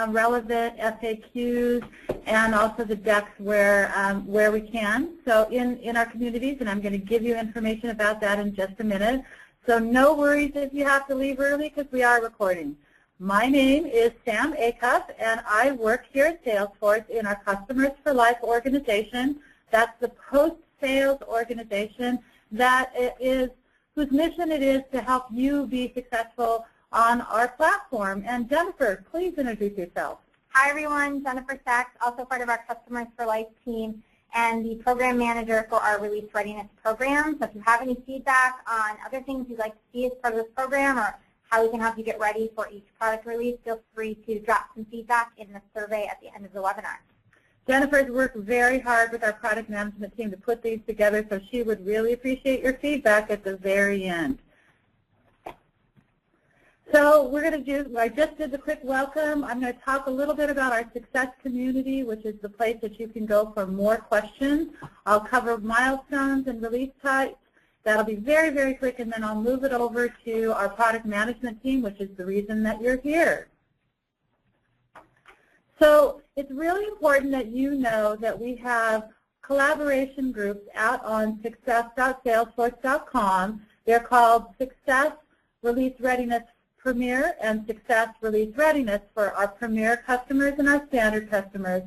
relevant FAQs and also the decks where we can. So in our communities, and I'm going to give you information about that in just a minute. So no worries if you have to leave early because we are recording. My name is Sam Acuff, and I work here at Salesforce in our Customers for Life organization. That's the post-sales organization whose mission it is to help you be successful on our platform. And Jennifer, please introduce yourself. Hi everyone, Jennifer Sachs, also part of our Customers for Life team and the program manager for our release readiness program. So if you have any feedback on other things you'd like to see as part of this program or how we can help you get ready for each product release, feel free to drop some feedback in the survey at the end of the webinar. Jennifer's worked very hard with our product management team to put these together, so she would really appreciate your feedback at the very end. So we're going to do, I just did the quick welcome. I'm going to talk a little bit about our success community, which is the place that you can go for more questions. I'll cover milestones and release types. That'll be very, very quick, and then I'll move it over to our product management team, which is the reason that you're here. So it's really important that you know that we have collaboration groups out on success.salesforce.com. They're called Success Release Readiness Premier and Success Release Readiness for our Premier customers and our standard customers.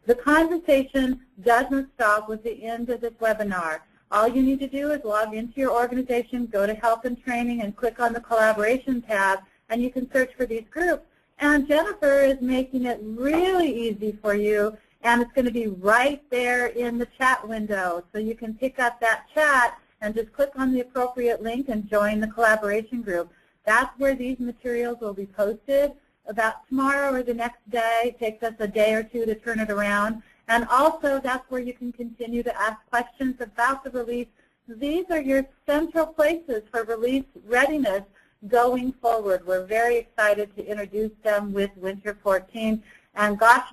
The conversation doesn't stop with the end of this webinar. All you need to do is log into your organization, go to Help and Training, and click on the Collaboration tab, and you can search for these groups. And Jennifer is making it really easy for you, and it's going to be right there in the chat window. So you can pick up that chat and just click on the appropriate link and join the collaboration group. That's where these materials will be posted about tomorrow or the next day. It takes us a day or two to turn it around. And also, that's where you can continue to ask questions about the release. These are your central places for release readiness going forward. We're very excited to introduce them with Winter 14. And gosh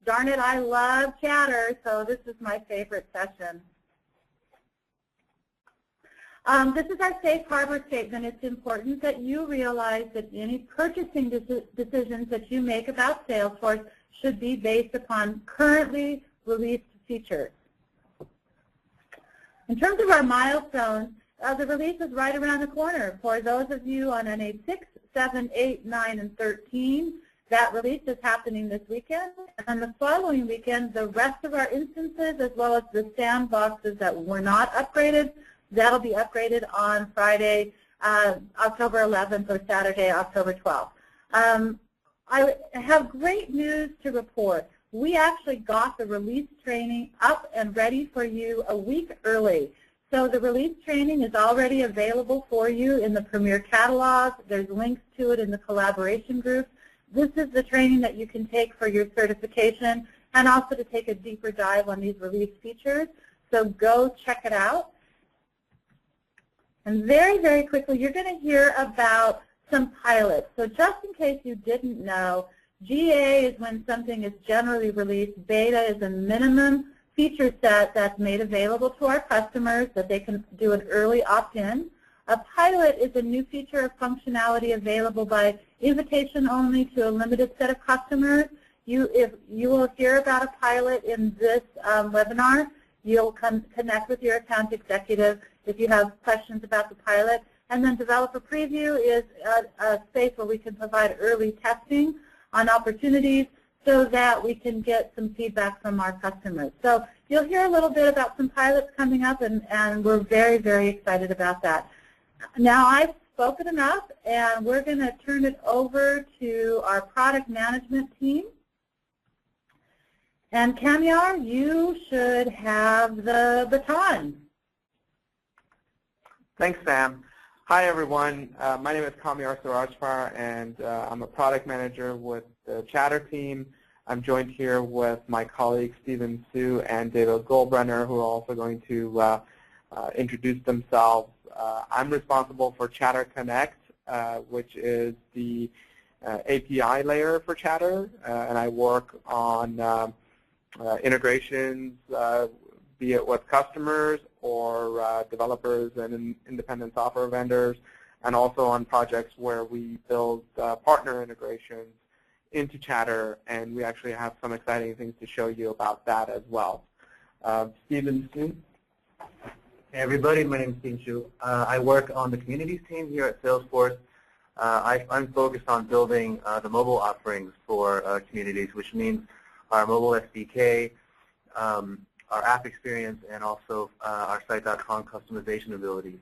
darn it, I love Chatter, so this is my favorite session. This is our safe harbor statement. It's important that you realize that any purchasing decisions that you make about Salesforce should be based upon currently released features. In terms of our milestones, the release is right around the corner. For those of you on NA6, 7, 8, 9, and 13, that release is happening this weekend. And the following weekend, the rest of our instances, as well as the sandboxes that were not upgraded, that'll be upgraded on Friday, October 11th, or Saturday, October 12th. I have great news to report. We actually got the release training up and ready for you a week early. So the release training is already available for you in the Premier catalog. There's links to it in the collaboration group. This is the training that you can take for your certification and also to take a deeper dive on these release features. So go check it out. And very, very quickly, you're going to hear about some pilots. So just in case you didn't know, GA is when something is generally released. Beta is a minimum feature set that's made available to our customers that they can do an early opt-in. A pilot is a new feature of functionality available by invitation only to a limited set of customers. You will hear about a pilot in this webinar. You'll connect with your account executive if you have questions about the pilot. And then developer preview is a space where we can provide early testing on opportunities so that we can get some feedback from our customers. So you'll hear a little bit about some pilots coming up, and we're very, very excited about that. Now I've spoken enough, and we're going to turn it over to our product management team. And Kamyar, you should have the baton. Thanks, Sam. Hi, everyone. My name is Kamyar Sarajpar, and I'm a product manager with the Chatter team. I'm joined here with my colleagues Stephen Su and David Goldbrenner, who are also going to introduce themselves. I'm responsible for Chatter Connect, which is the API layer for Chatter, and I work on integrations, be it with customers or developers and independent software vendors, and also on projects where we build partner integrations into Chatter, and we actually have some exciting things to show you about that as well. Steven Su. Hey everybody, my name is Steve Shu. I work on the communities team here at Salesforce. I'm focused on building the mobile offerings for communities, which means our mobile SDK, our app experience, and also our site.com customization abilities.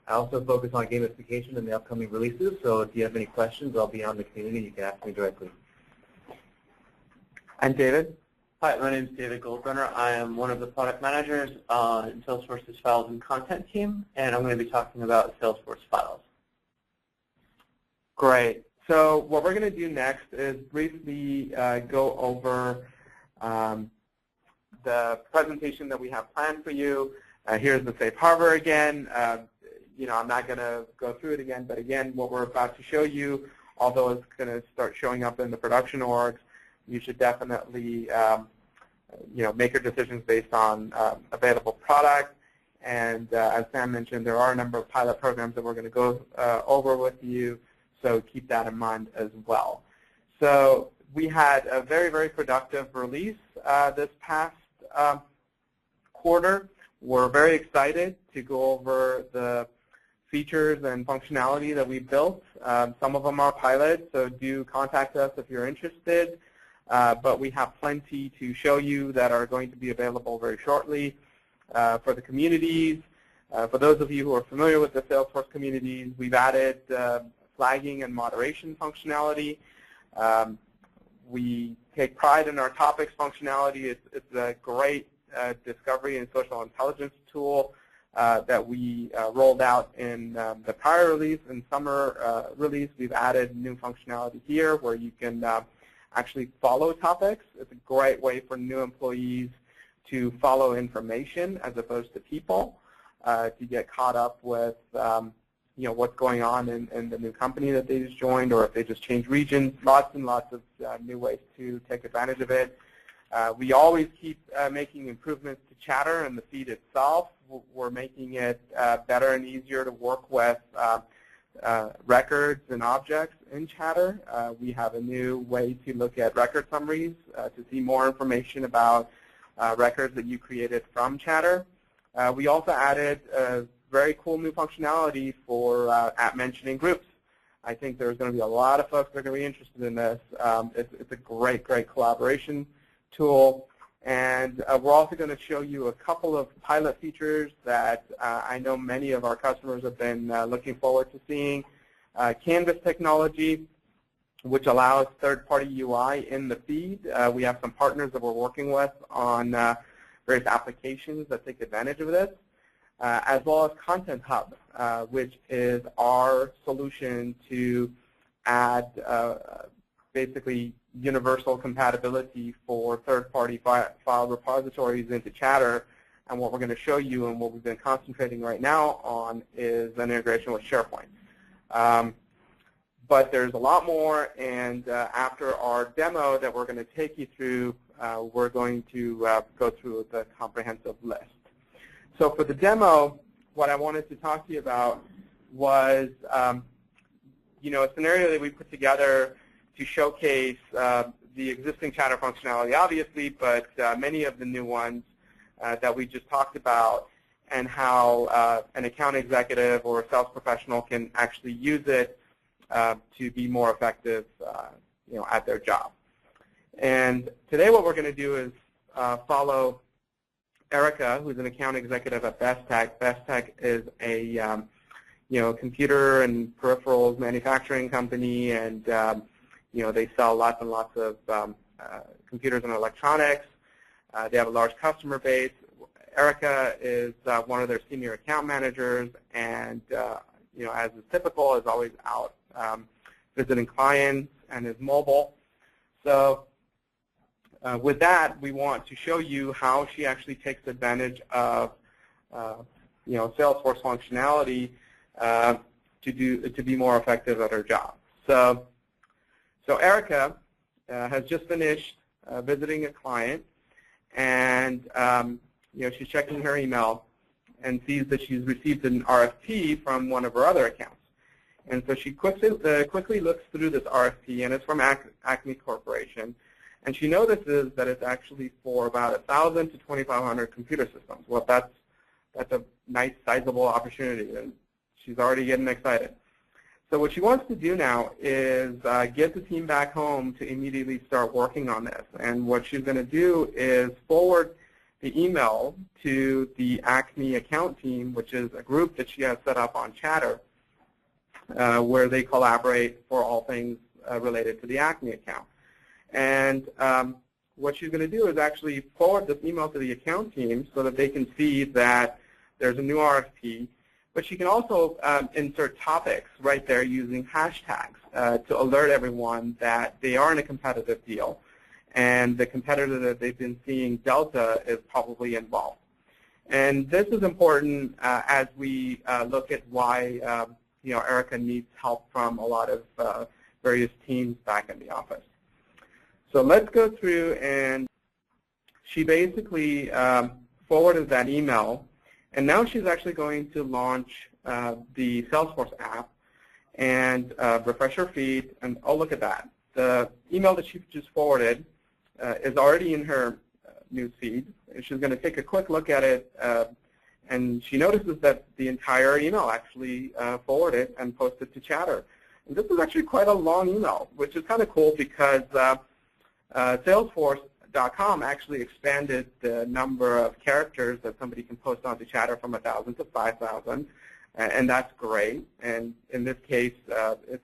I also focus on gamification in the upcoming releases, so if you have any questions, I'll be on the community. You can ask me directly. And David? Hi, my name is David Goldbrenner. I am one of the product managers in Salesforce's Files and Content team, and I'm going to be talking about Salesforce Files. Great. So what we're going to do next is briefly go over the presentation that we have planned for you. Here's the safe harbor again. I'm not going to go through it again, but again, what we're about to show you, although it's going to start showing up in the production orgs, you should definitely make your decisions based on available product. And as Sam mentioned, there are a number of pilot programs that we're going to go over with you, so keep that in mind as well. So we had a very, very productive release this past quarter. We're very excited to go over the features and functionality that we built. Some of them are pilots, so do contact us if you're interested. But we have plenty to show you that are going to be available very shortly for the communities. For those of you who are familiar with the Salesforce communities, we've added flagging and moderation functionality. We take pride in our topics functionality. It's a great discovery and social intelligence tool that we rolled out in the prior release. In summer release, we've added new functionality here where you can actually follow topics. It's a great way for new employees to follow information as opposed to people, to get caught up with what's going on in the new company that they just joined, or if they just changed regions. Lots and lots of new ways to take advantage of it. We always keep making improvements to Chatter and the feed itself. We're making it better and easier to work with records and objects in Chatter. We have a new way to look at record summaries to see more information about records that you created from Chatter. We also added a very cool new functionality for app mentioning groups. I think there's going to be a lot of folks that are going to be interested in this. It's a great, great collaboration tool. And we're also going to show you a couple of pilot features that I know many of our customers have been looking forward to seeing. Canvas technology, which allows third-party UI in the feed. We have some partners that we're working with on various applications that take advantage of this, as well as Content Hub, which is our solution to add basically universal compatibility for third-party file repositories into Chatter. And what we're going to show you and what we've been concentrating right now on is an integration with SharePoint. But there's a lot more, and after our demo that we're going to take you through, we're going to go through the comprehensive list. So for the demo, what I wanted to talk to you about was a scenario that we put together to showcase the existing Chatter functionality, obviously, but many of the new ones that we just talked about, and how an account executive or a sales professional can actually use it to be more effective at their job. And today what we're going to do is follow Erica, who's an account executive at Bestech. Bestech is a computer and peripherals manufacturing company, and they sell lots and lots of computers and electronics. They have a large customer base. Erica is one of their senior account managers, and as is typical, is always out visiting clients and is mobile. So with that, we want to show you how she actually takes advantage of Salesforce functionality to be more effective at her job. So Erica has just finished visiting a client, and she's checking her email and sees that she's received an RFP from one of her other accounts. And so she quickly looks through this RFP, and it's from Acme Corporation. And she notices that it's actually for about 1,000 to 2,500 computer systems. Well, that's a nice, sizable opportunity, and she's already getting excited. So what she wants to do now is get the team back home to immediately start working on this. And what she's going to do is forward the email to the Acme account team, which is a group that she has set up on Chatter, where they collaborate for all things related to the Acme account. And what she's going to do is actually forward this email to the account team so that they can see that there's a new RFP. But she can also insert topics right there using hashtags to alert everyone that they are in a competitive deal. And the competitor that they've been seeing, Delta, is probably involved. And this is important as we look at why Erica needs help from a lot of various teams back in the office. So let's go through, and she basically forwarded that email. And now she's actually going to launch the Salesforce app and refresh her feed. And oh, look at that. The email that she just forwarded is already in her news feed. She's going to take a quick look at it, and she notices that the entire email actually forwarded and posted to Chatter. And this is actually quite a long email, which is kind of cool because Salesforce.com actually expanded the number of characters that somebody can post onto Chatter from 1,000 to 5,000, and that's great. And in this case, it's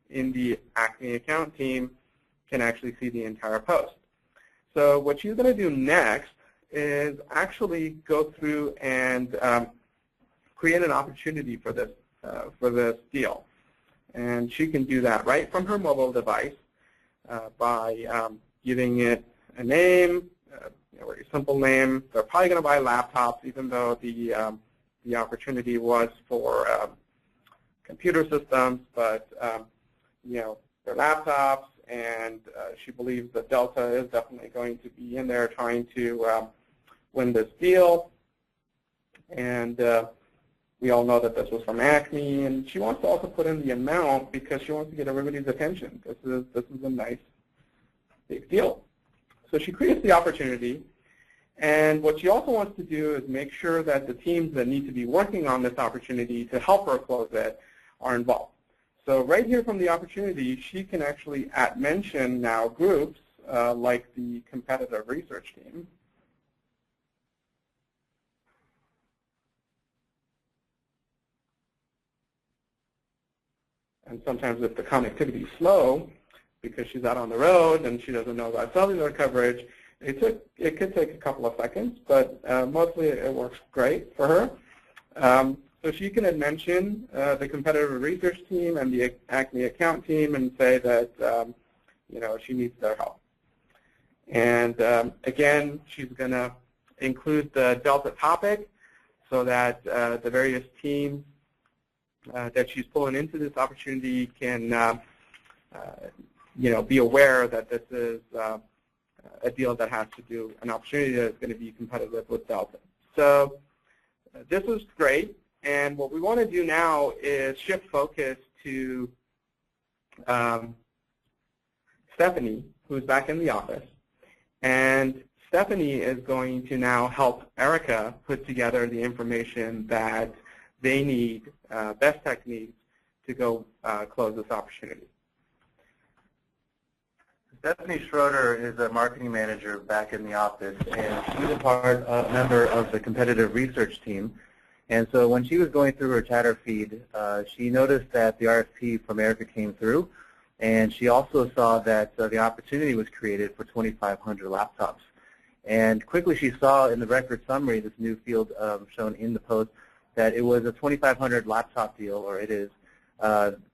in the Acme account team can actually see the entire post. So what she's going to do next is actually go through and create an opportunity for this deal. And she can do that right from her mobile device by giving it a name, a very simple name. They're probably going to buy laptops, even though the opportunity was for computer systems, but they're laptops, and she believes that Delta is definitely going to be in there trying to win this deal. And we all know that this was from Acme, and she wants to also put in the amount because she wants to get everybody's attention. This is a nice big deal. So she creates the opportunity, and what she also wants to do is make sure that the teams that need to be working on this opportunity to help her close it are involved. So right here from the opportunity, she can actually mention now groups like the competitive research team. And sometimes if the connectivity is slow, because she's out on the road and she doesn't know about cellular coverage, it could take a couple of seconds, but mostly it works great for her. So she can mention the competitive research team and the Acme account team and say that she needs their help. And again, she's going to include the Delta topic so that the various teams that she's pulling into this opportunity can be aware that this is a deal that has to do, an opportunity that is going to be competitive with Delta. So this is great. And what we want to do now is shift focus to Stephanie, who's back in the office. And Stephanie is going to now help Erica put together the information that they need, best techniques, to go close this opportunity. Stephanie Schroeder is a marketing manager back in the office, and she's a member of the competitive research team. And so when she was going through her Chatter feed, she noticed that the RFP from Erica came through, and she also saw that the opportunity was created for 2,500 laptops. And quickly she saw in the record summary, this new field shown in the post, that it was a 2,500 laptop deal, or it is.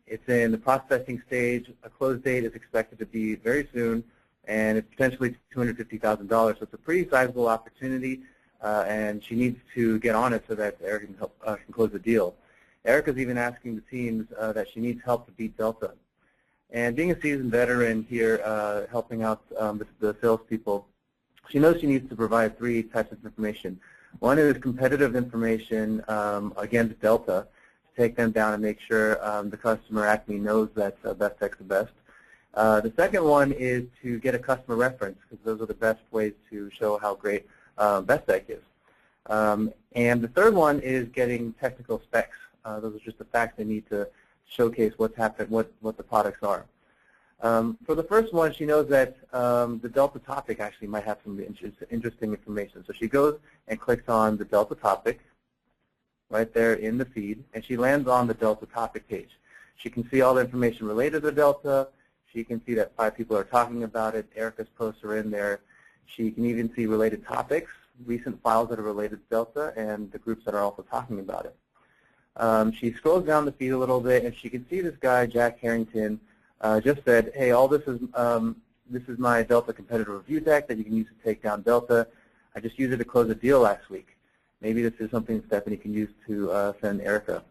It's in the prospecting stage. A close date is expected to be very soon, and it's potentially $250,000. So it's a pretty sizable opportunity. And she needs to get on it so that Erica can help can close the deal. Erica's even asking the teams that she needs help to beat Delta. And being a seasoned veteran here, helping out the salespeople, she knows she needs to provide 3 types of information. One is competitive information against Delta, to take them down and make sure the customer actually knows that Best Tech's the best. The second one is to get a customer reference, because those are the best ways to show how great Best Tech is. And the third one is getting technical specs. Those are just the facts they need to showcase what's happened, what the products are. For the first one, she knows that the Delta topic actually might have some interesting information. So she goes and clicks on the Delta topic right there in the feed, and she lands on the Delta topic page. She can see all the information related to Delta. She can see that 5 people are talking about it. Erica's posts are in there. She can even see related topics, recent files that are related to Delta, and the groups that are also talking about it. She scrolls down the feed a little bit, and she can see this guy, Jack Harrington, just said, hey, all this is my Delta competitive review deck that you can use to take down Delta. I just used it to close a deal last week. Maybe this is something Stephanie can use to send Erica.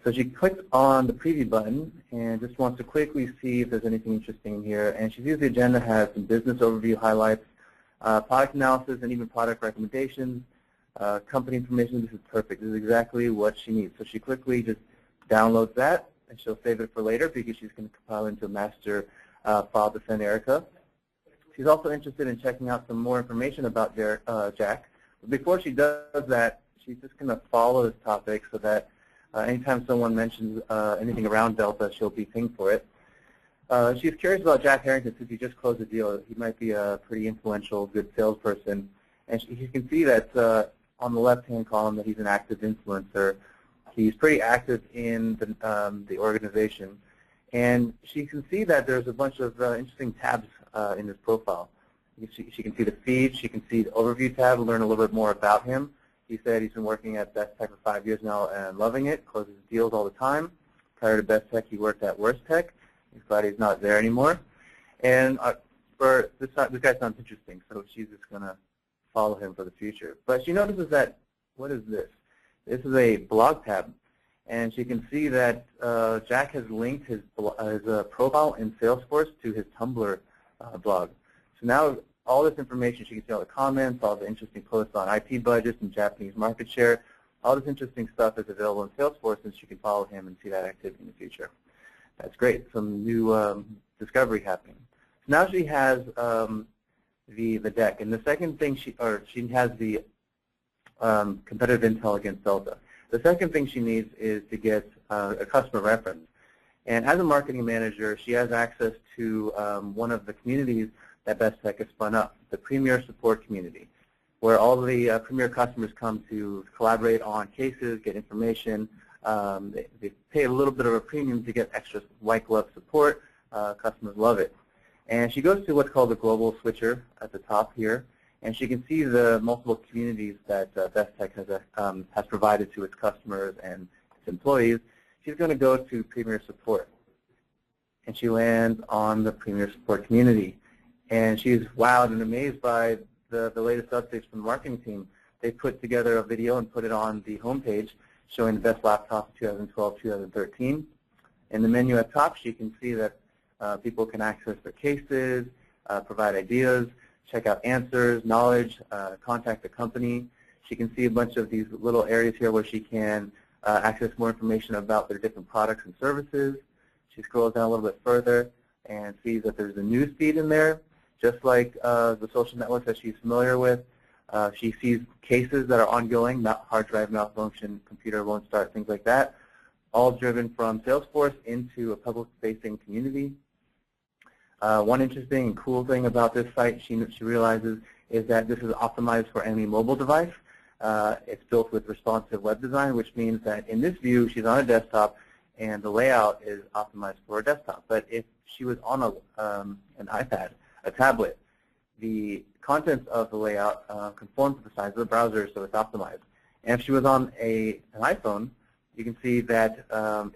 So she clicks on the preview button and just wants to quickly see if there's anything interesting here. And she sees the agenda has some business overview highlights, product analysis, and even product recommendations, company information. This is perfect. This is exactly what she needs. So she quickly just downloads that, and she'll save it for later because she's going to compile into a master file to send Erica. She's also interested in checking out some more information about Jack. But before she does that, she's just going to follow this topic so that anytime someone mentions anything around Delta, she'll be pinged for it. She's curious about Jack Harrington since he just closed a deal. He might be a pretty influential, good salesperson. And you can see that on the left-hand column that he's an active influencer. He's pretty active in the organization. And she can see that there's a bunch of interesting tabs in his profile. She can see the feed. She can see the overview tab, learn a little bit more about him. He said he's been working at Best Tech for 5 years now and loving it, closes deals all the time. Prior to Best Tech, he worked at Worst Tech. He's glad he's not there anymore. And for this guy sounds interesting, so she's just going to follow him for the future. But she notices that, what is this? This is a blog tab. And she can see that Jack has linked his profile in Salesforce to his Tumblr blog. So now all this information, she can see all the comments, all the interesting posts on IT budgets and Japanese market share. All this interesting stuff is available in Salesforce, and she can follow him and see that activity in the future. That's great. Some new discovery happening. So now she has the deck, and the second thing she has the competitive intel against Delta. The second thing she needs is to get a customer reference. And as a marketing manager, she has access to one of the communities that Best Tech has spun up, the Premier Support Community, where all the Premier customers come to collaborate on cases, get information. They pay a little bit of a premium to get extra white glove support. Customers love it. And she goes to what's called the Global Switcher at the top here, and she can see the multiple communities that Best Tech has provided to its customers and its employees. She's going to go to Premier Support, and she lands on the Premier Support community. And she's wowed and amazed by the latest updates from the marketing team. They put together a video and put it on the homepage showing the best laptops 2012-2013. In the menu at top, she can see that people can access their cases, provide ideas, check out answers, knowledge, contact the company. She can see a bunch of these little areas here where she can access more information about their different products and services. She scrolls down a little bit further and sees that there's a news feed in there. Just like the social networks that she's familiar with, she sees cases that are ongoing, hard drive malfunction, computer won't start, things like that, all driven from Salesforce into a public-facing community. One interesting and cool thing about this site she realizes is that this is optimized for any mobile device. It's built with responsive web design, which means that in this view, she's on a desktop, and the layout is optimized for a desktop. But if she was on an iPad, a tablet, the contents of the layout conform to the size of the browser, so it's optimized. And if she was on an iPhone, you can see that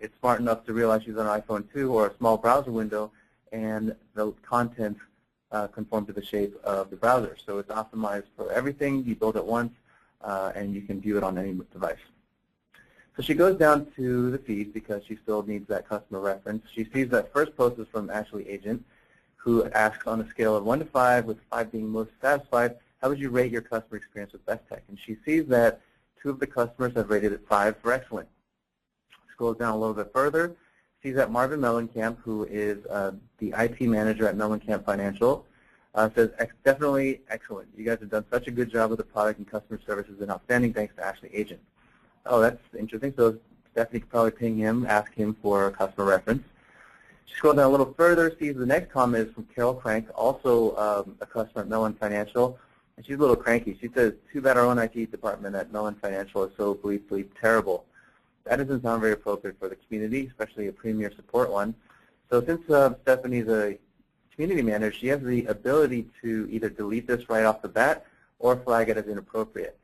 it's smart enough to realize she's on an iPhone 2 or a small browser window, and the contents conform to the shape of the browser. So it's optimized for everything. You build it once, and you can view it on any device. So she goes down to the feed because she still needs that customer reference. She sees that first post is from Ashley Agent, who asks on a scale of 1 to 5, with 5 being most satisfied, how would you rate your customer experience with Best Tech? And she sees that 2 of the customers have rated it 5 for excellent. Scrolls down a little bit further, sees that Marvin Mellencamp, who is the IT manager at Mellencamp Financial, says, definitely excellent. You guys have done such a good job with the product and customer service has been outstanding thanks to Ashley Agent. Oh, that's interesting. So Stephanie could probably ping him, ask him for a customer reference. She scrolls down a little further, sees the next comment is from Carol Crank, also a customer at Mellon Financial. And she's a little cranky. She says, too bad our own IT department at Mellon Financial is so bleep terrible. That doesn't sound very appropriate for the community, especially a premier support one. So since Stephanie's a community manager, she has the ability to either delete this right off the bat or flag it as inappropriate.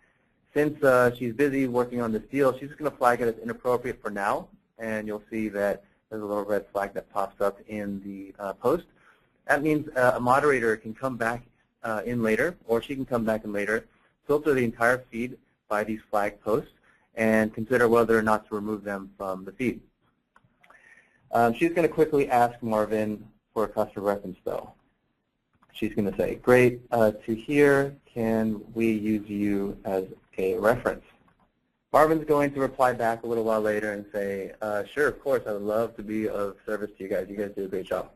Since she's busy working on this deal, she's just going to flag it as inappropriate for now, and you'll see that there's a little red flag that pops up in the post. That means a moderator can come back in later, or she can come back in later, filter the entire feed by these flagged posts, and consider whether or not to remove them from the feed. She's going to quickly ask Marvin for a customer reference, though. She's going to say, great to hear. Can we use you as a reference? Marvin's going to reply back a little while later and say, sure, of course, I would love to be of service to you guys. You guys do a great job.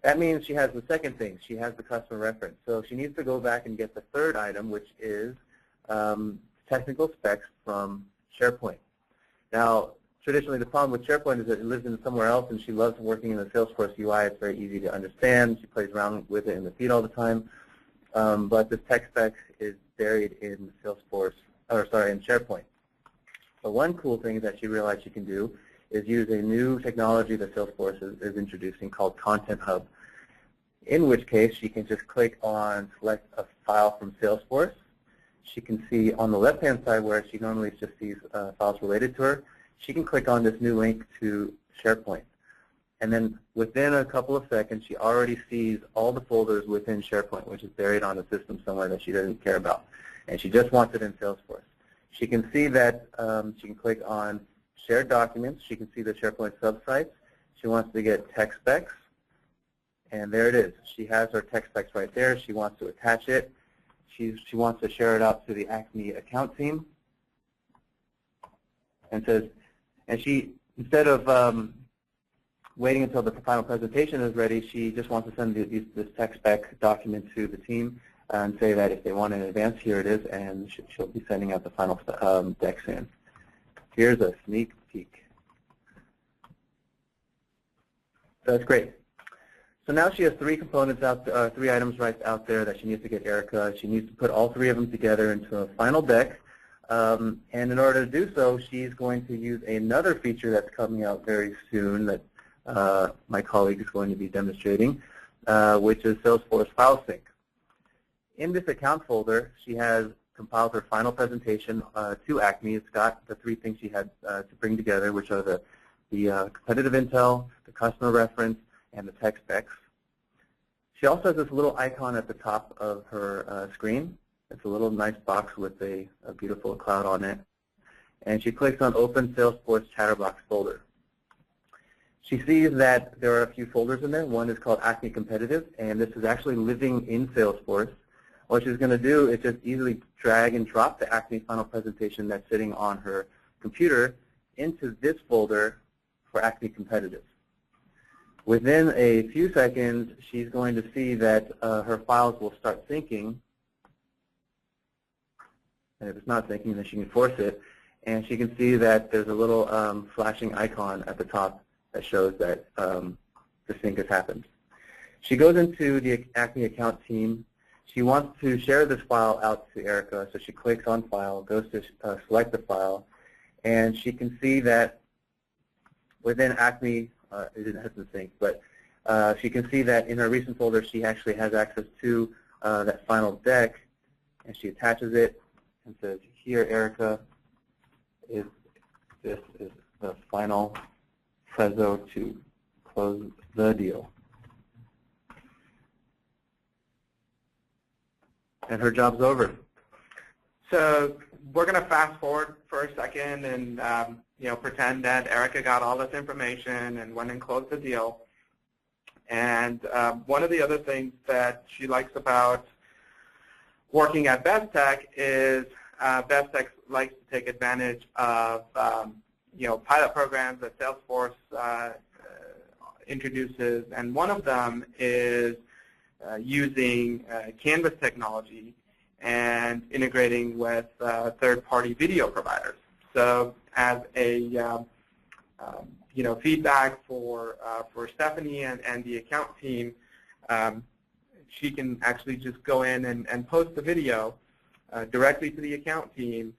That means she has the second thing. She has the customer reference. So she needs to go back and get the third item, which is technical specs from SharePoint. Now, traditionally, the problem with SharePoint is that it lives in somewhere else, and she loves working in the Salesforce UI. It's very easy to understand. She plays around with it in the feed all the time. But this tech spec is buried in Salesforce, or sorry, in SharePoint. So one cool thing that she realized she can do is use a new technology that Salesforce is introducing called Content Hub, in which case she can just click on select a file from Salesforce. She can see on the left-hand side where she normally just sees files related to her, she can click on this new link to SharePoint. And then within a couple of seconds, she already sees all the folders within SharePoint, which is buried on the system somewhere that she doesn't care about. And she just wants it in Salesforce. She can see that she can click on Shared Documents. She can see the SharePoint subsites. She wants to get tech specs. And there it is. She has her tech specs right there. She wants to attach it. She wants to share it out to the Acme account team. And says, and she, instead of waiting until the final presentation is ready, she just wants to send this tech spec document to the team and say that if they want it in advance, here it is, and she'll be sending out the final deck soon. Here's a sneak peek. So that's great. So now she has 3 components out, 3 items right out there that she needs to get Erica. She needs to put all 3 of them together into a final deck. And in order to do so, she's going to use another feature that's coming out very soon that my colleague is going to be demonstrating, which is Salesforce File Sync. In this account folder, she has compiled her final presentation to Acme. It's got the 3 things she had to bring together, which are the competitive intel, the customer reference, and the tech specs. She also has this little icon at the top of her screen. It's a little nice box with a beautiful cloud on it. And she clicks on Open Salesforce Chatterbox folder. She sees that there are a few folders in there. One is called Acme Competitive, and this is actually living in Salesforce. What she's going to do is just easily drag and drop the Acme final presentation that's sitting on her computer into this folder for Acme Competitive. Within a few seconds, she's going to see that her files will start syncing. And if it's not syncing, then she can force it. And she can see that there's a little flashing icon at the top that shows that the sync has happened. She goes into the Acme account team. She wants to share this file out to Erica, so she clicks on File, goes to select the file, and she can see that within Acme, it hasn't synced, but she can see that in her recent folder she actually has access to that final deck, and she attaches it and says, here, Erica, this is the final Prezo to close the deal. And her job's over. So we're going to fast forward for a second and pretend that Erica got all this information and went and closed the deal. And one of the other things that she likes about working at Bestech is Bestech likes to take advantage of pilot programs that Salesforce introduces, and one of them is using Canvas technology and integrating with third-party video providers. So as a feedback for Stephanie and the account team, she can actually just go in and post the video directly to the account team.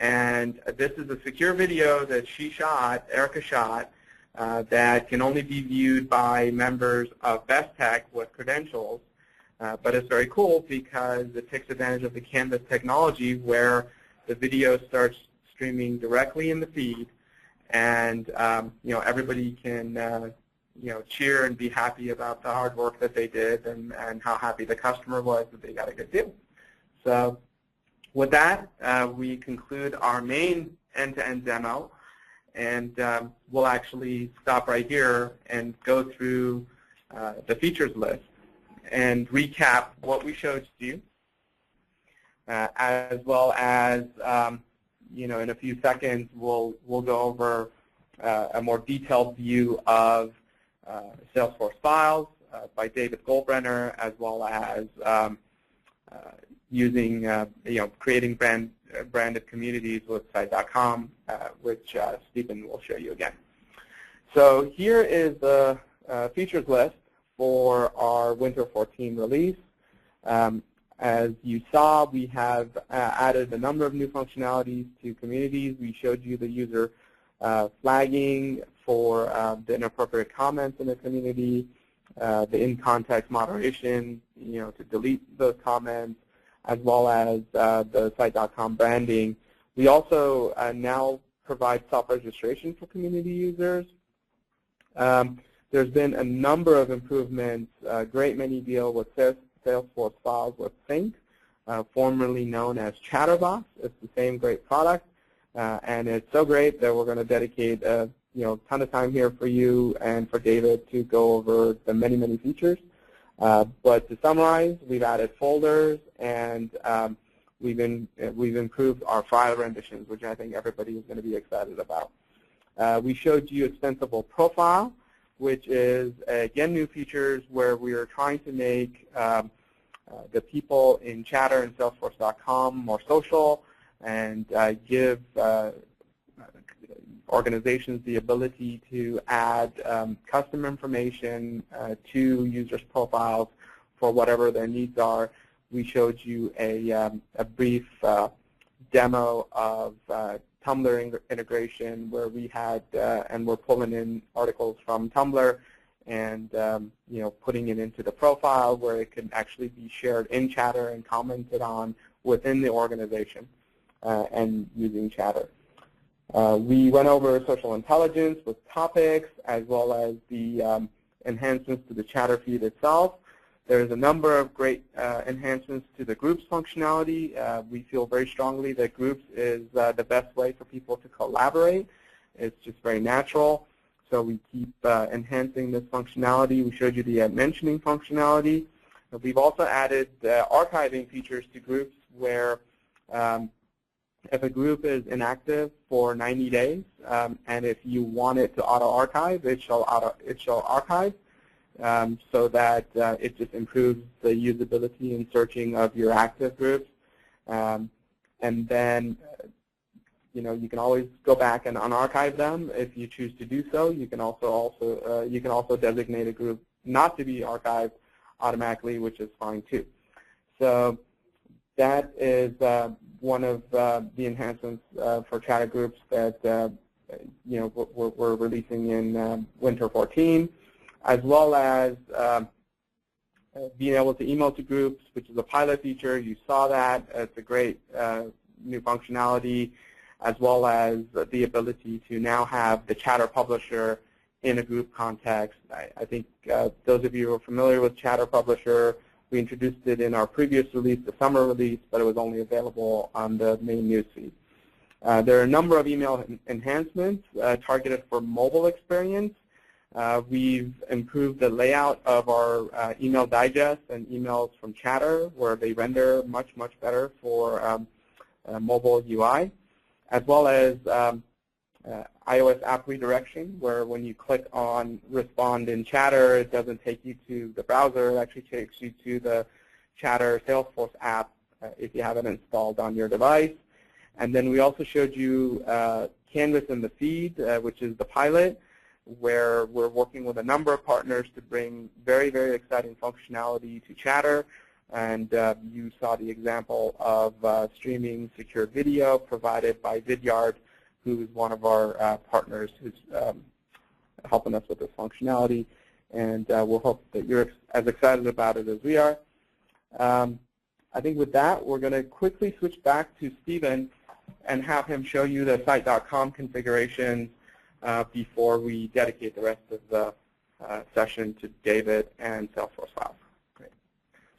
And this is a secure video that she shot, Erica shot, that can only be viewed by members of Bestech with credentials. But it's very cool because it takes advantage of the Canvas technology where the video starts streaming directly in the feed, and everybody can cheer and be happy about the hard work that they did and how happy the customer was that they got a good deal. So with that, we conclude our main end-to-end demo, and we'll actually stop right here and go through the features list and recap what we showed you, as well as in a few seconds we'll go over a more detailed view of Salesforce Files by David Goldbrenner, as well as using creating branded communities with Site.com, which Stephen will show you again. So here is the features list for our Winter 14 release. As you saw, we have added a number of new functionalities to communities. We showed you the user flagging for the inappropriate comments in the community, the in-context moderation, to delete those comments, as well as the Site.com branding. We also now provide self-registration for community users. There's been a number of improvements. A great many deal with Salesforce Files with Sync, formerly known as Chatterbox. It's the same great product, and it's so great that we're going to dedicate a ton of time here for you and for David to go over the many, many features. But to summarize, we've added folders, and we've improved our file renditions, which I think everybody is going to be excited about. We showed you Extensible Profile, which is, again, new features where we are trying to make the people in Chatter and Salesforce.com more social and give organizations the ability to add custom information to users' profiles for whatever their needs are. We showed you a brief demo of Tumblr integration where we had and we're pulling in articles from Tumblr and putting it into the profile where it can actually be shared in Chatter and commented on within the organization and using Chatter. We went over social intelligence with topics, as well as the enhancements to the Chatter feed itself. There's a number of great enhancements to the groups functionality. We feel very strongly that groups is the best way for people to collaborate. It's just very natural. So we keep enhancing this functionality. We showed you the mentioning functionality. We've also added archiving features to groups where if a group is inactive for 90 days, and if you want it to auto-archive, it shall archive. So that it just improves the usability and searching of your active groups. And then, you can always go back and unarchive them if you choose to do so. You can also designate a group not to be archived automatically, which is fine too. So that is one of the enhancements for Chatter groups that we're releasing in Winter 14. As well as being able to email to groups, which is a pilot feature. You saw that. It's a great new functionality, as well as the ability to now have the Chatter Publisher in a group context. I think those of you who are familiar with Chatter Publisher, we introduced it in our previous release, the summer release, but it was only available on the main newsfeed. There are a number of email enhancements targeted for mobile experience. We've improved the layout of our email digest and emails from Chatter, where they render much, much better for mobile UI, as well as iOS app redirection, where when you click on respond in Chatter, it doesn't take you to the browser. It actually takes you to the Chatter Salesforce app if you have it installed on your device. And then we also showed you Canvas in the feed, which is the pilot, where we're working with a number of partners to bring very, very exciting functionality to Chatter. And you saw the example of streaming secure video provided by Vidyard, who is one of our partners who's helping us with this functionality. And we'll hope that you're as excited about it as we are. I think with that, we're going to quickly switch back to Stephen and have him show you the site.com configurations before we dedicate the rest of the session to David and Salesforce Files. Great.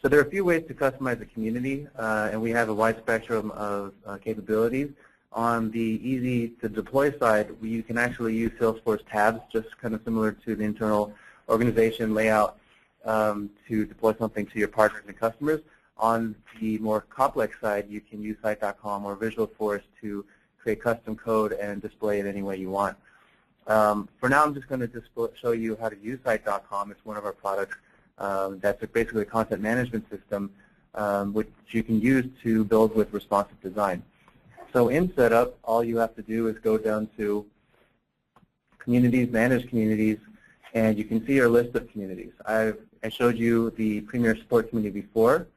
So there are a few ways to customize the community, and we have a wide spectrum of capabilities. On the easy-to-deploy side, you can actually use Salesforce tabs, just kind of similar to the internal organization layout, to deploy something to your partners and customers. On the more complex side, you can use Site.com or Visualforce to create custom code and display it any way you want. For now, I'm just going to show you how to use Site.com. It's one of our products that's basically a content management system which you can use to build with responsive design. So in Setup, all you have to do is go down to Communities, Manage Communities, and you can see your list of communities. I showed you the Premier Support community before.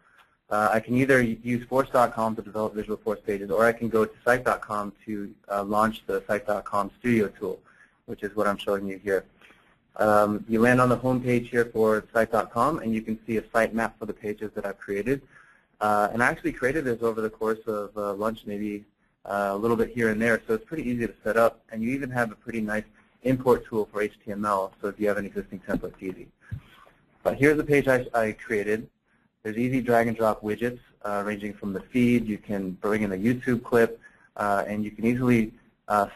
I can either use Force.com to develop Visualforce pages, or I can go to Site.com to launch the Site.com Studio tool, which is what I'm showing you here. You land on the home page here for Site.com, and you can see a site map for the pages that I've created. And I actually created this over the course of lunch, maybe a little bit here and there, so it's pretty easy to set up. And you even have a pretty nice import tool for HTML, so if you have an existing template, it's easy. But here's the page I created. There's easy drag and drop widgets ranging from the feed. You can bring in a YouTube clip, and you can easily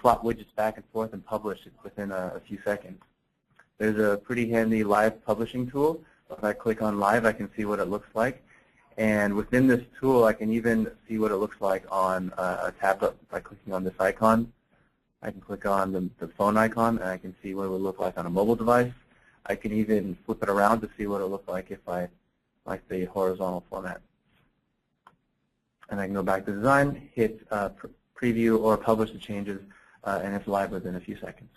swap widgets back and forth and publish it within a few seconds. There's a pretty handy live publishing tool. If I click on live, I can see what it looks like. And within this tool, I can even see what it looks like on a tablet by clicking on this icon. I can click on the phone icon, and I can see what it would look like on a mobile device. I can even flip it around to see what it looks like if I like the horizontal format. And I can go back to design, hit preview or publish the changes, and it's live within a few seconds.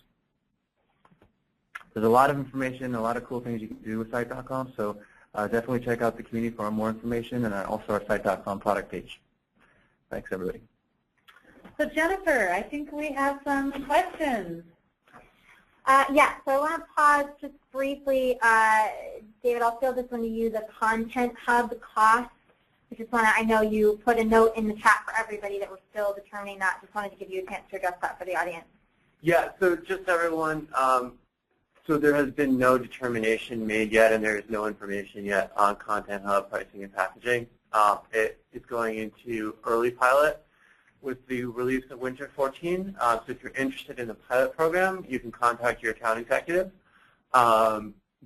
There's a lot of information, a lot of cool things you can do with Site.com, so definitely check out the community for more information, and also our Site.com product page. Thanks, everybody. So Jennifer, I think we have some questions. Yeah, so I want to pause just briefly. David, I'll field this one to you, the Content Hub cost. I know you put a note in the chat for everybody that we're still determining that. Just wanted to give you a chance to address that for the audience. Yeah, so just everyone, so there has been no determination made yet, and there is no information yet on Content Hub pricing and packaging. It is going into early pilot with the release of Winter 14. So if you're interested in the pilot program, you can contact your account executive.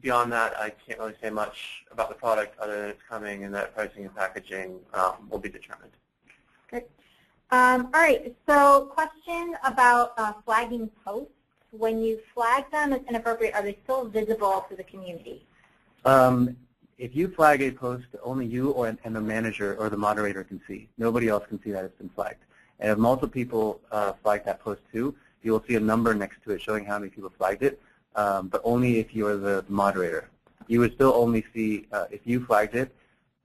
Beyond that, I can't really say much about the product other than it's coming and that pricing and packaging will be determined. Good. All right, so question about flagging posts. When you flag them as inappropriate, are they still visible to the community? If you flag a post, only you and the manager or the moderator can see. Nobody else can see that it's been flagged. And if multiple people flag that post too, you will see a number next to it showing how many people flagged it, but only if you are the moderator. You would still only see, if you flagged it,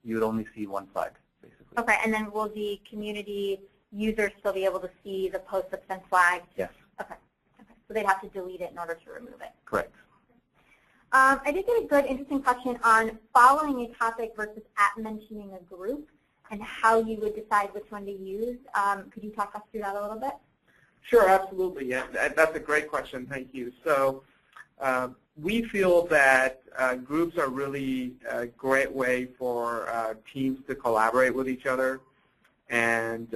you would only see one flag, basically. Okay, and then will the community users still be able to see the post that's been flagged? Yes. Okay. So they'd have to delete it in order to remove it. Correct. I did get a good, interesting question on following a topic versus mentioning a group and how you would decide which one to use. Could you talk us through that a little bit? Sure, absolutely. Yeah, that's a great question. Thank you. So we feel that groups are really a great way for teams to collaborate with each other. And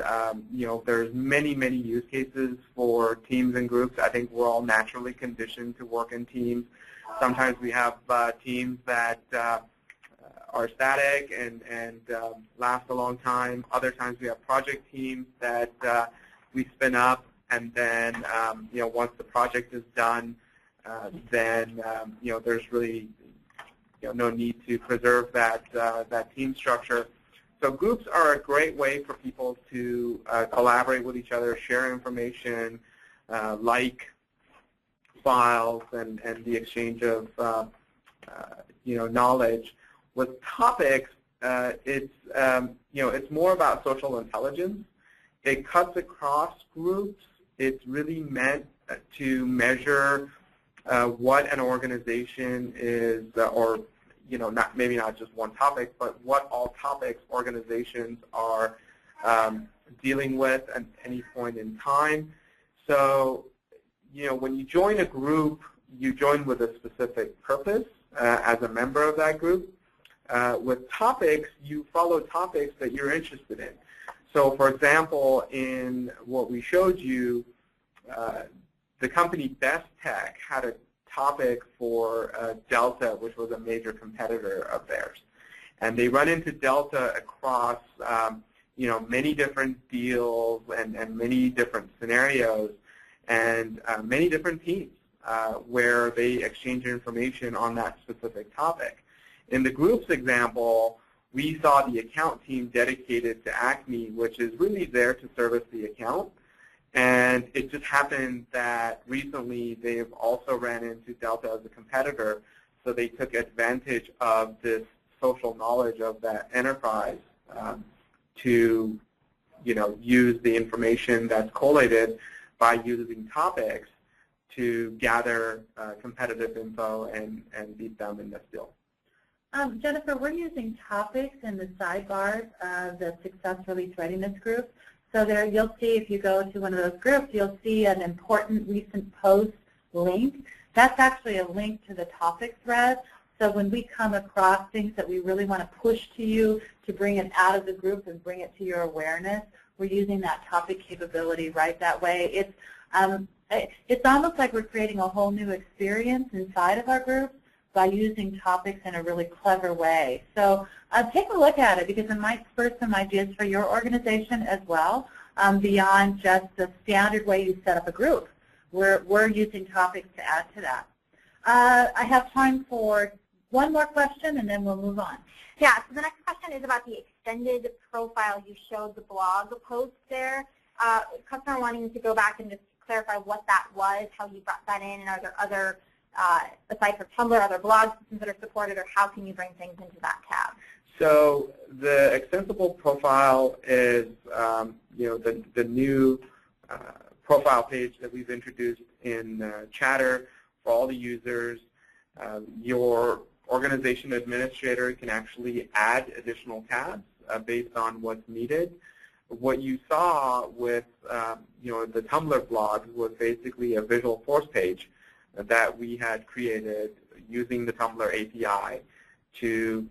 there's many use cases for teams and groups. I think we're all naturally conditioned to work in teams. Sometimes we have teams that are static and last a long time. Other times we have project teams that we spin up, and then once the project is done, then there's really no need to preserve that team structure. So groups are a great way for people to collaborate with each other, share information, like files, and the exchange of knowledge. With topics, it's more about social intelligence. It cuts across groups. It's really meant to measure what an organization is, or maybe not just one topic, but what all topics organizations are dealing with at any point in time. So, when you join a group, you join with a specific purpose as a member of that group. With topics, you follow topics that you're interested in. So, for example, in what we showed you, the company Best Tech had a topic for Delta, which was a major competitor of theirs. And they run into Delta across many different deals and many different scenarios and many different teams where they exchange information on that specific topic. In the groups example, we saw the account team dedicated to Acme, which is really there to service the account. And it just happened that recently they've also ran into Delta as a competitor, so they took advantage of this social knowledge of that enterprise to use the information that's collated by using topics to gather competitive info and beat them in this deal. Jennifer, we're using topics in the sidebars of the Success Release Readiness group. So there you'll see, if you go to one of those groups, you'll see an important recent post link. That's actually a link to the topic thread. So when we come across things that we really want to push to you to bring it out of the group and bring it to your awareness, we're using that topic capability right that way. It's almost like we're creating a whole new experience inside of our groups by using topics in a really clever way. So take a look at it, because it might spur some ideas for your organization as well, beyond just the standard way you set up a group. We're using topics to add to that. I have time for one more question, and then we'll move on. Yeah, so the next question is about the extended profile. You showed the blog post there. Customer wanting to go back and just clarify what that was, how you brought that in, and are there other, aside from Tumblr, other blog systems that are supported, or how can you bring things into that tab? So the extensible profile is the new profile page that we've introduced in Chatter for all the users. Your organization administrator can actually add additional tabs based on what's needed. What you saw with the Tumblr blog was basically a visual force page that we had created using the Tumblr API to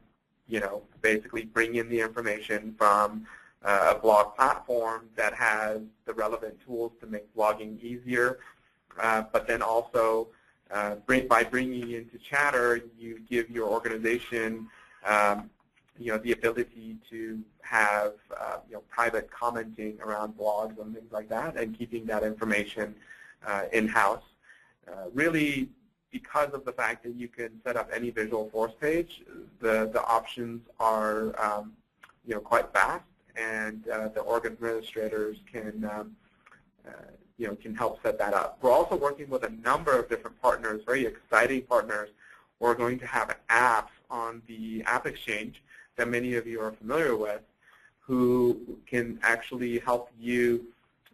basically bring in the information from a blog platform that has the relevant tools to make blogging easier, but then also by bringing into Chatter, you give your organization the ability to have private commenting around blogs and things like that, and keeping that information in-house. Really, because of the fact that you can set up any visual force page, the options are quite vast, and the org administrators can help set that up. We're also working with a number of different partners, very exciting partners. We're going to have apps on the App Exchange that many of you are familiar with, who can actually help you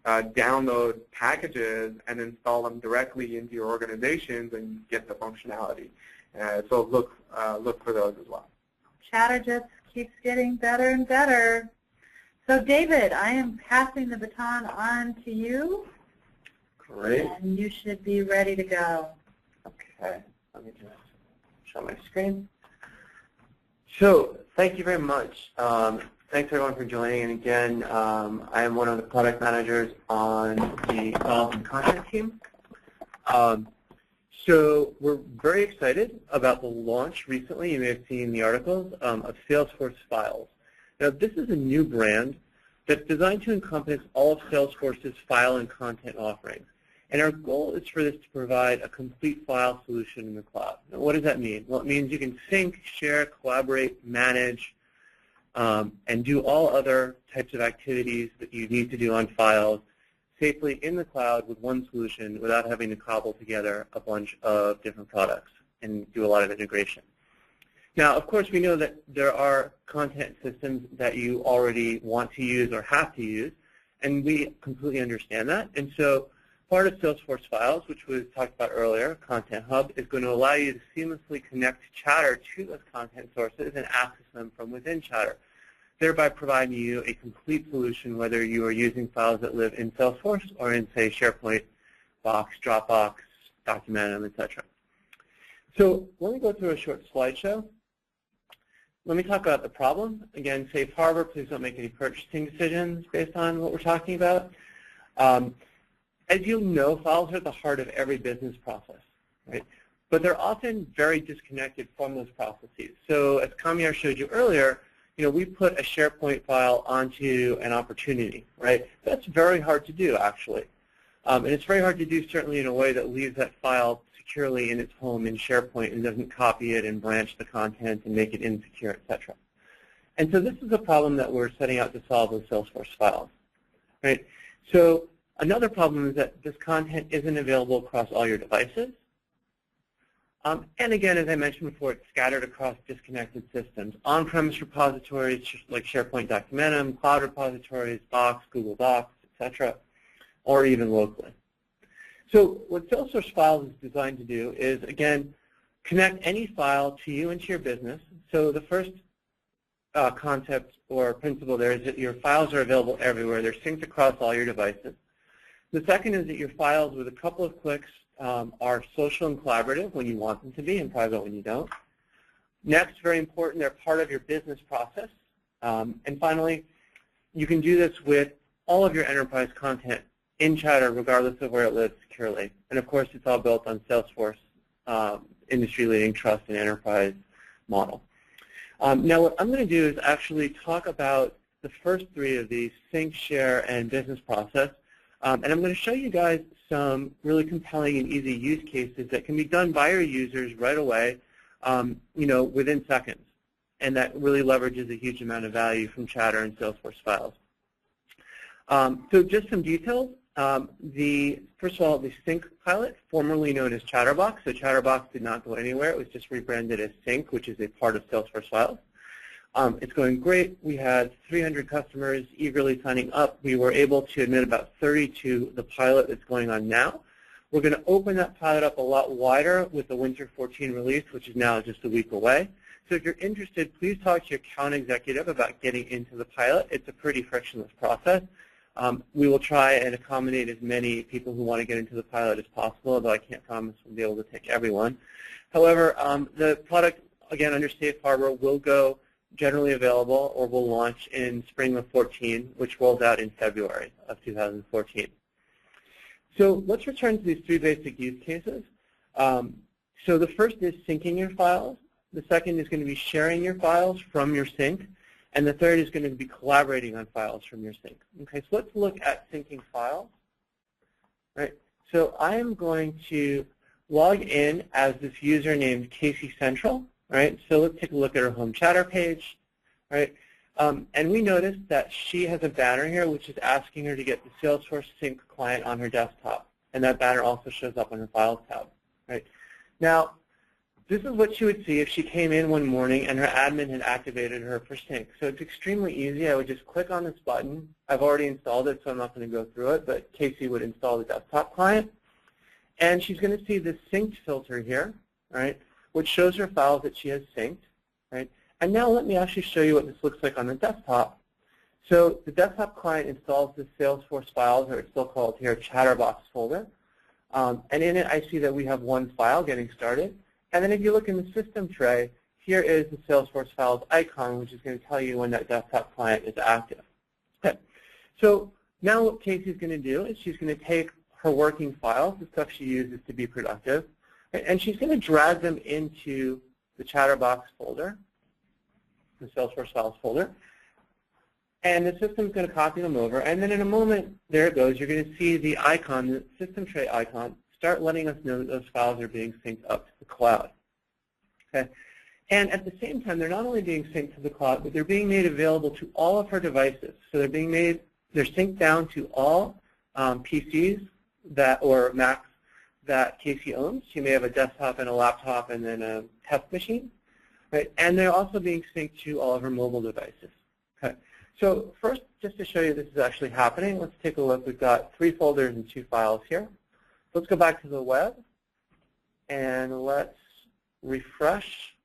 download packages and install them directly into your organizations and get the functionality. So look for those as well. Chatter just keeps getting better and better. So David, I am passing the baton on to you. Great. And you should be ready to go. Okay, let me just show my screen. So thank you very much. Thanks everyone for joining. And again, I am one of the product managers on the Files and Content team. So we're very excited about the launch recently, you may have seen the articles, of Salesforce Files. Now this is a new brand that's designed to encompass all of Salesforce's file and content offerings. And our goal is for this to provide a complete file solution in the cloud. Now what does that mean? Well, it means you can sync, share, collaborate, manage, and do all other types of activities that you need to do on files safely in the cloud with one solution without having to cobble together a bunch of different products and do a lot of integration. Now, of course, we know that there are content systems that you already want to use or have to use, and we completely understand that. And so part of Salesforce Files, which was talked about earlier, Content Hub, is going to allow you to seamlessly connect Chatter to those content sources and access them from within Chatter, thereby providing you a complete solution whether you are using files that live in Salesforce or in, say, SharePoint, Box, Dropbox, Documentum, etc. So let me go through a short slideshow. Let me talk about the problem. Again, safe harbor, please don't make any purchasing decisions based on what we're talking about. As you know, files are at the heart of every business process, right? But they're often very disconnected from those processes. So as Kamiar showed you earlier, we put a SharePoint file onto an opportunity, right? That's very hard to do, actually. And it's very hard to do, certainly, in a way that leaves that file securely in its home in SharePoint and doesn't copy it and branch the content and make it insecure, etc. And so this is a problem that we're setting out to solve with Salesforce Files, right? So another problem is that this content isn't available across all your devices. And again, as I mentioned before, it's scattered across disconnected systems. On-premise repositories like SharePoint Documentum, cloud repositories, Box, Google Docs, etc., or even locally. So what Salesforce Files is designed to do is, again, connect any file to you and to your business. So the first concept or principle there is that your files are available everywhere. They're synced across all your devices. The second is that your files, with a couple of clicks, are social and collaborative when you want them to be and private when you don't. Next, very important, they're part of your business process. And finally, you can do this with all of your enterprise content in Chatter, regardless of where it lives securely. And of course, it's all built on Salesforce industry-leading trust and enterprise model. Now, what I'm going to do is actually talk about the first three of these, sync, share, and business process. And I'm going to show you guys some really compelling and easy use cases that can be done by your users right away, within seconds. And that really leverages a huge amount of value from Chatter and Salesforce Files. So just some details. First of all, the Sync pilot, formerly known as Chatterbox. So Chatterbox did not go anywhere. It was just rebranded as Sync, which is a part of Salesforce Files. It's going great. We had 300 customers eagerly signing up. We were able to admit about 30 to the pilot that's going on now. We're going to open that pilot up a lot wider with the Winter 14 release, which is now just a week away. So if you're interested, please talk to your account executive about getting into the pilot. It's a pretty frictionless process. We will try and accommodate as many people who want to get into the pilot as possible, although I can't promise we'll be able to take everyone. However, the product, again, under Safe Harbor, will go generally available or will launch in spring of 14, which rolls out in February of 2014. So let's return to these three basic use cases. So the first is syncing your files. The second is going to be sharing your files from your sync. And the third is going to be collaborating on files from your sync. Okay, so let's look at syncing files. Right. So I am going to log in as this user named Casey Central. Right. So let's take a look at her home Chatter page. Right. And we notice that she has a banner here which is asking her to get the Salesforce Sync client on her desktop. And that banner also shows up on her Files tab. Right. Now, this is what she would see if she came in one morning and her admin had activated her for sync. So it's extremely easy. I would just click on this button. I've already installed it, so I'm not going to go through it, but Casey would install the desktop client. And she's going to see this synced filter here, right, which shows her files that she has synced. Right? And now let me actually show you what this looks like on the desktop. So the desktop client installs the Salesforce Files, or it's still called here Chatterbox folder. And in it, I see that we have one file getting started. And then if you look in the system tray, here is the Salesforce Files icon, which is going to tell you when that desktop client is active. Okay. So now what Casey's going to do is she's going to take her working files, the stuff she uses to be productive, and she's going to drag them into the Chatterbox folder, the Salesforce Files folder. And the system's going to copy them over. And then in a moment, there it goes. You're going to see the icon, the system tray icon, start letting us know that those files are being synced up to the cloud. Okay. And at the same time, they're not only being synced to the cloud, but they're being made available to all of her devices. So they're synced down to all PCs or Macs that Casey owns. She may have a desktop and a laptop and then a test machine. Right? And they're also being synced to all of her mobile devices. Okay. So first, just to show you this is actually happening, let's take a look. We've got 3 folders and 2 files here. Let's go back to the web, and let's refresh.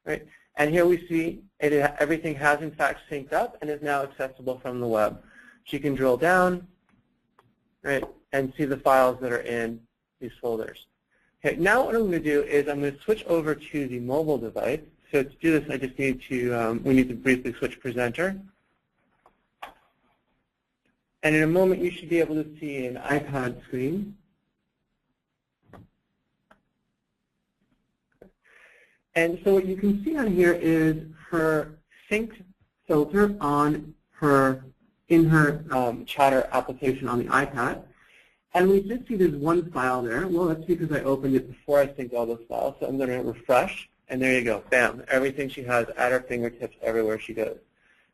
Right? And here we see everything has, in fact, synced up and is now accessible from the web. She can drill down, right, and see the files that are in these folders. Okay, now what I'm going to do is I'm going to switch over to the mobile device. So to do this, I just need to, we need to briefly switch presenter. And in a moment, you should be able to see an iPad screen. And so what you can see on here is her synced filter on in her Chatter application on the iPad. And we just see there's one file there. Well, that's because I opened it before I synced all those files. So I'm going to refresh, and there you go. Bam, everything she has at her fingertips everywhere she goes.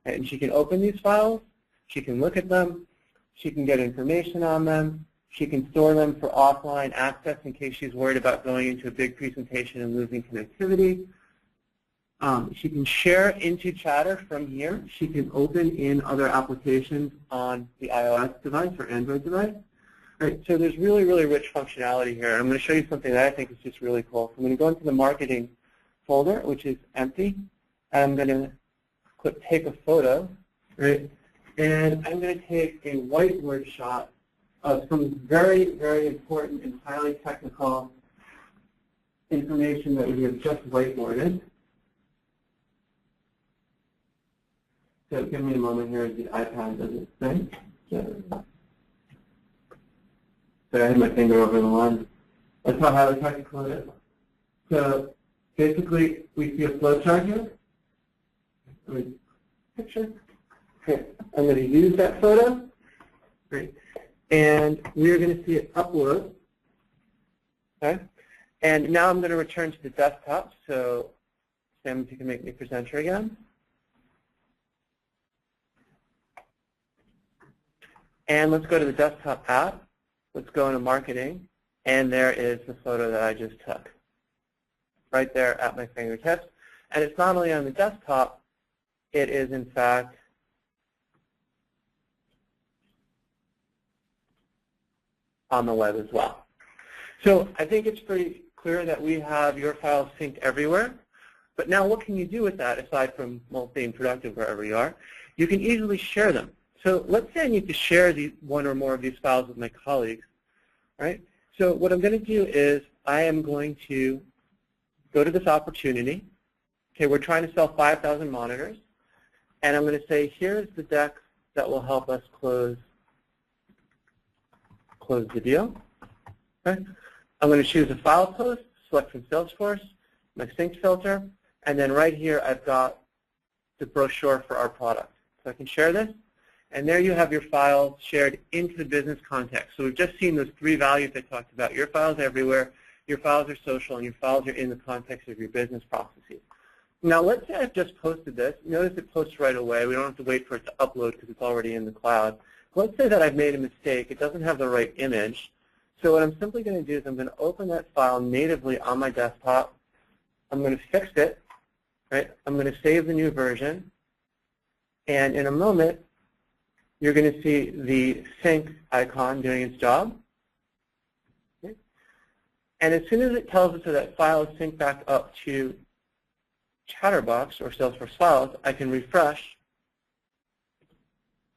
And she can open these files. She can look at them. She can get information on them. She can store them for offline access in case she's worried about going into a big presentation and losing connectivity. She can share into Chatter from here. She can open in other applications on the iOS device or Android device. Right, so there's really, really rich functionality here. And I'm going to show you something that I think is just really cool. So I'm going to go into the marketing folder, which is empty. And I'm going to click take a photo, right? And I'm going to take a whiteboard shot of some very, very important and highly technical information that we have just whiteboarded. So give me a moment here as the iPad does its thing. So I had my finger over the line. That's how highly technical it is. So basically, we see a flowchart here. Picture. Okay. I'm going to use that photo. Great. And we're going to see it upload. Okay. And now I'm going to return to the desktop. So Sam, if you can make me presenter again. And let's go to the desktop app. Let's go into marketing. And there is the photo that I just took. Right there at my fingertips. And it's not only on the desktop, it is in fact on the web as well. So I think it's pretty clear that we have your files synced everywhere. But now what can you do with that aside from being productive wherever you are? You can easily share them. So let's say I need to share one or more of these files with my colleagues, right? So what I'm going to do is I am going to go to this opportunity. Okay, we're trying to sell 5,000 monitors. And I'm going to say, here's the deck that will help us close the deal. Okay. I'm going to choose a file post, select from Salesforce, my sync filter, and then right here I've got the brochure for our product. So I can share this, and there you have your files shared into the business context. So we've just seen those 3 values I talked about. Your files everywhere, your files are social, and your files are in the context of your business processes. Now let's say I've just posted this. Notice it posts right away. We don't have to wait for it to upload because it's already in the cloud. Let's say that I've made a mistake. It doesn't have the right image. So what I'm simply going to do is I'm going to open that file natively on my desktop. I'm going to fix it. Right? I'm going to save the new version. And in a moment, you're going to see the sync icon doing its job. Okay? And as soon as it tells us that that file is synced back up to Chatterbox or Salesforce Files, I can refresh,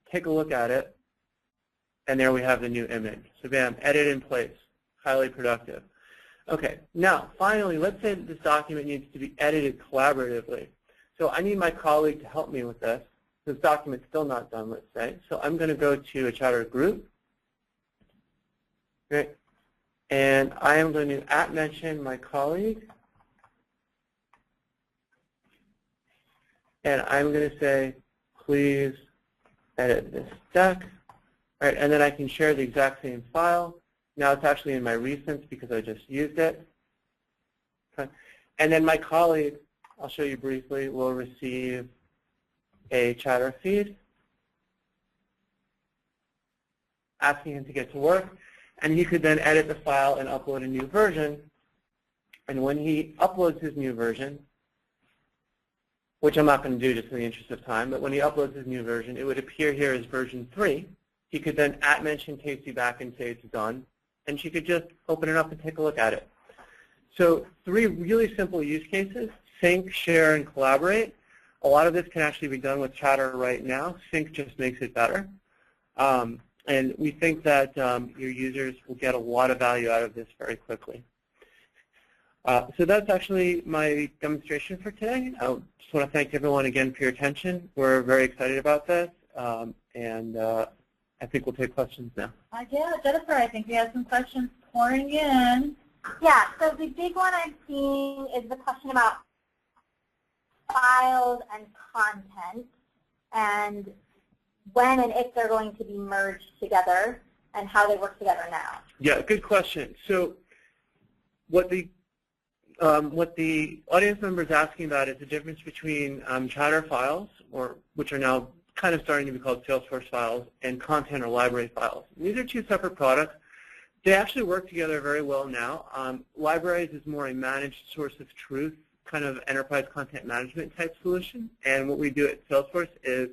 take a look at it, and there we have the new image. So bam, edit in place, highly productive. Okay, now finally, let's say that this document needs to be edited collaboratively. So I need my colleague to help me with this. This document's still not done, let's say. So I'm going to go to a Chatter group. Okay. And I am going to @mention my colleague. And I'm going to say, please edit this deck. Right, and then I can share the exact same file. Now it's actually in my recents because I just used it. Okay. And then my colleague, I'll show you briefly, will receive a Chatter feed asking him to get to work. And he could then edit the file and upload a new version. And when he uploads his new version, which I'm not going to do just in the interest of time, but when he uploads his new version, it would appear here as version 3. He could then @mention Casey back and say it's done, and she could just open it up and take a look at it. So 3 really simple use cases: sync, share, and collaborate. A lot of this can actually be done with Chatter right now. Sync just makes it better. And we think that your users will get a lot of value out of this very quickly. So that's actually my demonstration for today. I just want to thank everyone again for your attention. We're very excited about this, and I think we'll take questions now. Yeah, Jennifer, I think we have some questions pouring in. Yeah, so the big one I'm seeing is the question about files and content, and when and if they're going to be merged together, and how they work together now. Yeah, good question. So what the audience member is asking about is the difference between Chatter files, which are now kind of starting to be called Salesforce files, and content or library files. And these are 2 separate products. They actually work together very well now. Libraries is more a managed source of truth, kind of enterprise content management type solution. And what we do at Salesforce is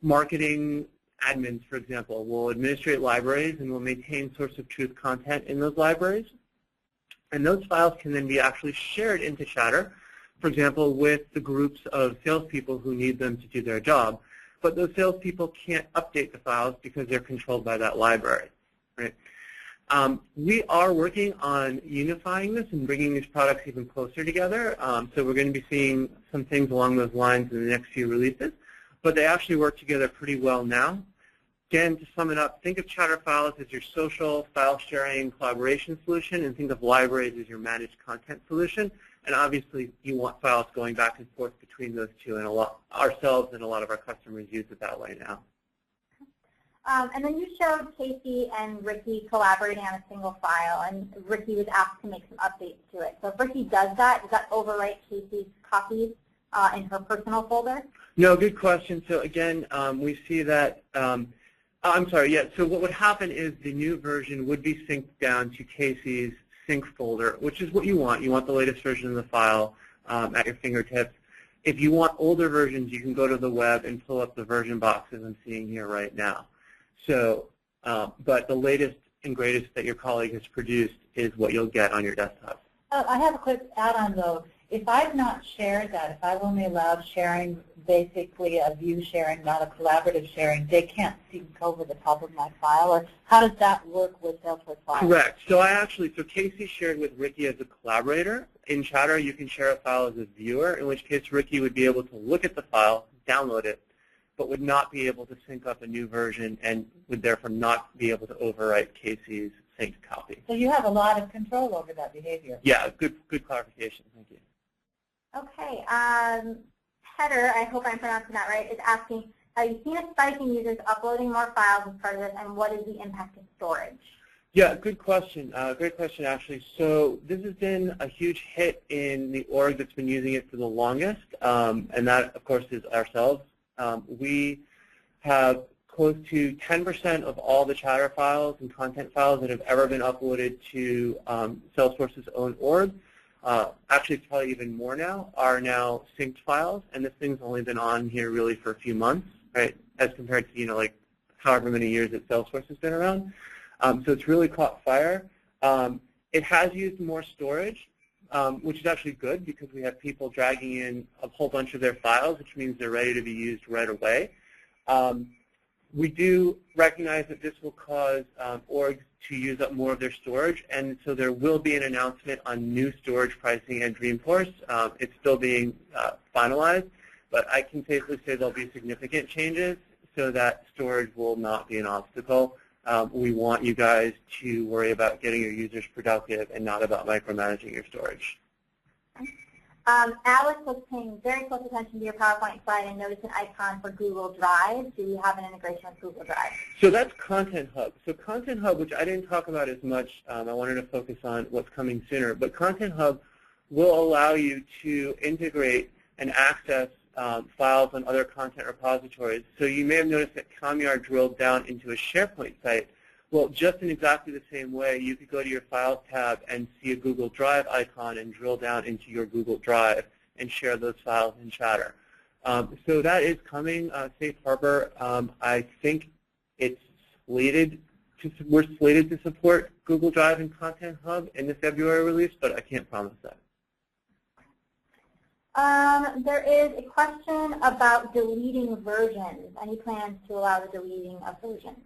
marketing admins, for example, will administrate libraries and will maintain source of truth content in those libraries. And those files can then be actually shared into Chatter, for example, with the groups of salespeople who need them to do their job. But those salespeople can't update the files because they're controlled by that library. Right? We are working on unifying this and bringing these products even closer together. So we're going to be seeing some things along those lines in the next few releases. But they actually work together pretty well now. Again, to sum it up, think of Chatter files as your social file sharing collaboration solution, and think of libraries as your managed content solution. And obviously, you want files going back and forth between those 2, and ourselves and a lot of our customers use it that way now. And then you showed Casey and Ricky collaborating on a single file, and Ricky was asked to make some updates to it. So if Ricky does that overwrite Casey's copies in her personal folder? No, good question. So again, we see that, I'm sorry, yeah, so what would happen is the new version would be synced down to Casey's sync folder, which is what you want. You want the latest version of the file at your fingertips. If you want older versions, you can go to the web and pull up the version boxes I'm seeing here right now. So, but the latest and greatest that your colleague has produced is what you'll get on your desktop. I have a quick add-on, though. If I've not shared that, if I've only allowed sharing, basically a view sharing, not a collaborative sharing, they can't sync over the top of my file, or how does that work with Salesforce files? Correct. So so Casey shared with Ricky as a collaborator. In Chatter, you can share a file as a viewer, in which case Ricky would be able to look at the file, download it, but would not be able to sync up a new version and would therefore not be able to overwrite Casey's synced copy. So you have a lot of control over that behavior. Yeah, good clarification. Thank you. Okay. Heather, I hope I'm pronouncing that right, is asking, have you seen a spike in users uploading more files as part of this, and what is the impact of storage? Yeah, good question. Great question, actually. So this has been a huge hit in the org that's been using it for the longest, and that, of course, is ourselves. We have close to 10% of all the Chatter files and content files that have ever been uploaded to Salesforce's own org. Actually, it's probably even more now, are now synced files, and this thing's only been on here really for a few months, right, as compared to, like however many years that Salesforce has been around. So it's really caught fire. It has used more storage, which is actually good because we have people dragging in a whole bunch of their files, which means they're ready to be used right away. We do recognize that this will cause orgs to use up more of their storage, and so there will be an announcement on new storage pricing at Dreamforce. It's still being finalized, but I can safely say there'll be significant changes so that storage will not be an obstacle. We want you guys to worry about getting your users productive and not about micromanaging your storage. Alex was paying very close attention to your PowerPoint slide and noticed an icon for Google Drive. Do you have an integration with Google Drive? So that's Content Hub. So Content Hub, which I didn't talk about as much, I wanted to focus on what's coming sooner, but Content Hub will allow you to integrate and access files on other content repositories. So you may have noticed that Kamyar drilled down into a SharePoint site. Well, just in exactly the same way, you could go to your Files tab and see a Google Drive icon and drill down into your Google Drive and share those files in Chatter. So that is coming, Safe Harbor. I think it's slated we're slated to support Google Drive and Content Hub in the February release, but I can't promise that. There is a question about deleting versions. Any plans to allow the deleting of versions?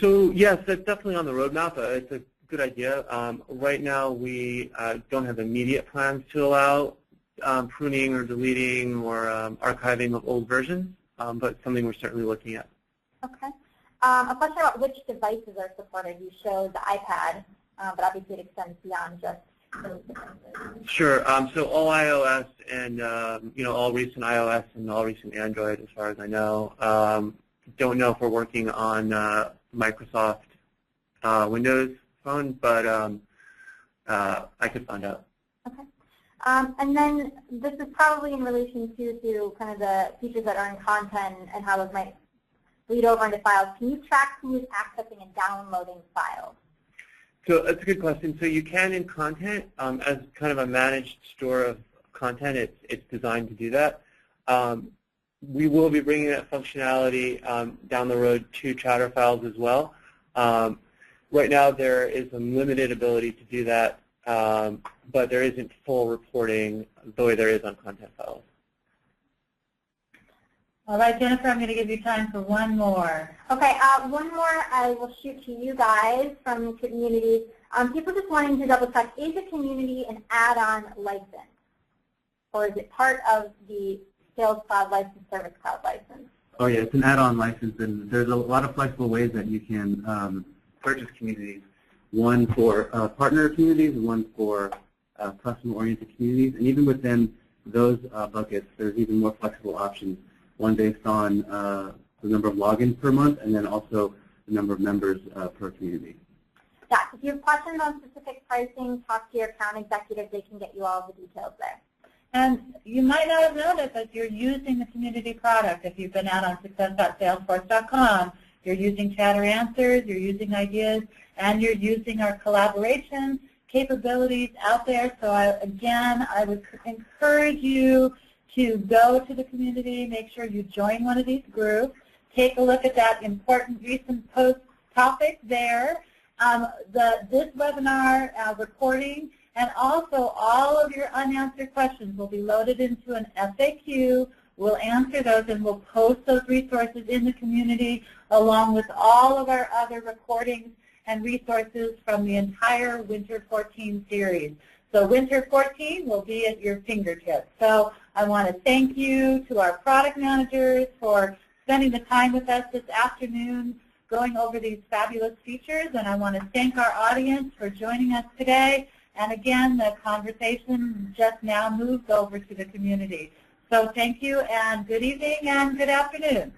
So yes, that's definitely on the roadmap. It's a good idea. Right now, we don't have immediate plans to allow pruning or deleting or archiving of old versions, but something we're certainly looking at. Okay. A question about which devices are supported. You showed the iPad, but obviously it extends beyond just those devices. Sure. So all iOS and all recent iOS and all recent Android, as far as I know. Don't know if we're working on Microsoft Windows Phone, but I could find out. Okay. And then this is probably in relation to kind of the features that are in content and how those might lead over into files. Can you track who is accessing and downloading files? So that's a good question. So you can in content, as kind of a managed store of content, it's designed to do that. We will be bringing that functionality down the road to Chatter files as well. Right now there is a limited ability to do that, but there isn't full reporting the way there is on content files. All right, Jennifer, I'm going to give you time for one more. Okay, one more I will shoot to you guys from the community. People just wanting to double check, is the community an add-on license? Or is it part of the Sales Cloud license, Service Cloud license? Oh yeah, it's an add-on license, and there's a lot of flexible ways that you can purchase communities. One for partner communities, and one for customer-oriented communities, and even within those buckets, there's even more flexible options. One based on the number of logins per month, and then also the number of members per community. Yeah, if you have questions on specific pricing, talk to your account executive. They can get you all the details there. And you might not have noticed that you're using the community product. If you've been out on success.salesforce.com, you're using Chatter Answers, you're using Ideas, and you're using our collaboration capabilities out there. So again, I would encourage you to go to the community, make sure you join one of these groups, take a look at that important recent post topic there, this webinar recording, and also all of your unanswered questions will be loaded into an FAQ. We'll answer those and we'll post those resources in the community along with all of our other recordings and resources from the entire Winter 14 series. So Winter 14 will be at your fingertips. So I want to thank you to our product managers for spending the time with us this afternoon going over these fabulous features, and I want to thank our audience for joining us today. And again, the conversation just now moved over to the community. So thank you, and good evening and good afternoon.